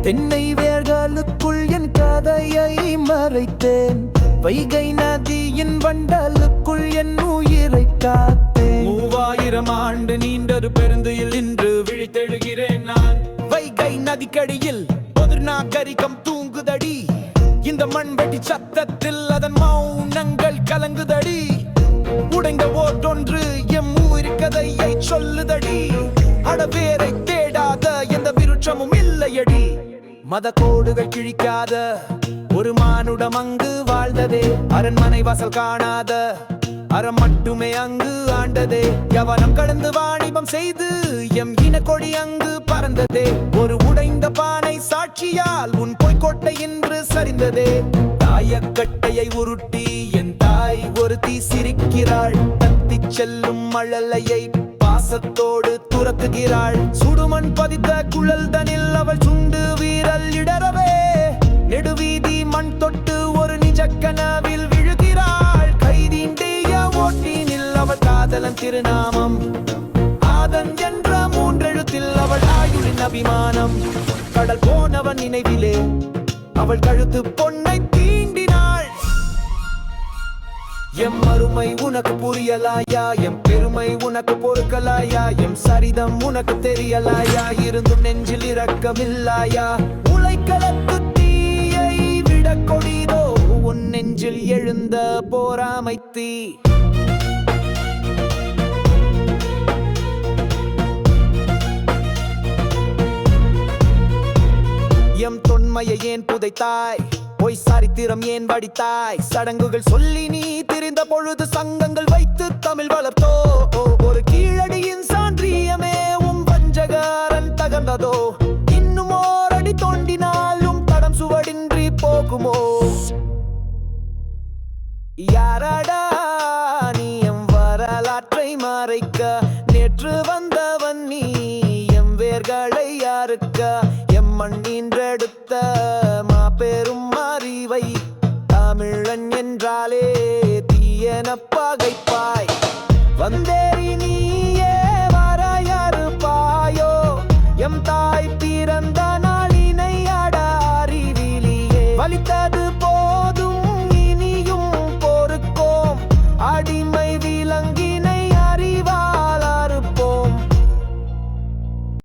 தென்னை வேர்களுக்குள் என் கதையை மறைத்தேன். வைகை நதியின் வண்டலுக்குள் என் உயிரை காத்தேன். 3000 ஆண்டு நீண்டொரு பெருந்துயில் இன்று விழித்தெழுகிறேன் நான். வைகை நதிக்கடியில் ஒரு நாகரிகம் தூங்குதடி. இந்த மண்வெட்டி சத்தத்தில் அதன் மௌனங்கள் கலங்குதடி. உடைந்த ஓட்டொன்று எம் ஊர் கதையை சொல்லுதடி. அடவேரை தேடாத எந்த விருட்சமும் இல்லையடி. மத கோடுகள் கிழிக்காத ஒரு மானுடம் அங்கு வாழ்ந்ததே. அரண்மனை வாசல் காணாத அறம் மட்டுமே அங்கு ஆண்டதே. யவனம் கடந்து வாணிபம் செய்து எம் இனக்கொடி அங்கு பறந்ததே. ஒரு உடைந்த பானை சாட்சியால் உன் பொய்க்கோட்டை இன்று சரிந்ததே. தாயக்கட்டையை உருட்டி என் தாய் ஒருத்தி சிரிக்கிறாள். தத்தி செல்லும் மழலையை பாசத்தோடு துரத்துகிறாள். சுடுமண் பதித்த குழல் தனில் அவள் சுண்டு வீரல் இடரவே. நெடுவீதி மண் தொட்டு ஒரு நிஜ கனவில் விழுகிறாள். கைதீண்டிய ஓட்டினில் அவள் காதலன் திருநாமம். ஆதன் என்ற 3 எழுத்தில் அவள் ஆயுளின் அபிமானம். கடல் போனவன் நினைவிலே அவள் கழுத்து பொன்னை தீண்டினாள். எம் அருமை உனக்கு புரியலாயா? எம் பெருமை உனக்கு பொறுக்கலாயா? எம் சரிதம் உனக்கு தெரியலாயா? இருந்தும் நெஞ்சில் இரக்கமில்லாயா? உலைக்களத்து தீயை விட கொடிதோ உன் நெஞ்சில் எழுந்த போராமை தீ. எம் தொன்மையை ஏன் புதைத்தாய்? பொய் சரித்திரம் ஏன் வடித்தாய்? சடங்குகள் சொல்லி நீ திரிந்த பொழுது சங்கங்கள் வைத்து தமிழ் வளர்த்தோ. ஒரு கீழடியின் சான்றியமே வஞ்சகாரன் தகர்ந்ததோ. இன்னும் ஓரடி தோண்டினாலும் தடம் சுவடின்றி போகுமோ? யாரடா நீ எம் வரலாற்றை மறைக்க? நேற்று வந்தவன் நீ எம் வேர்களை யாருக்க? எம் மண்ணின்றெடுத்த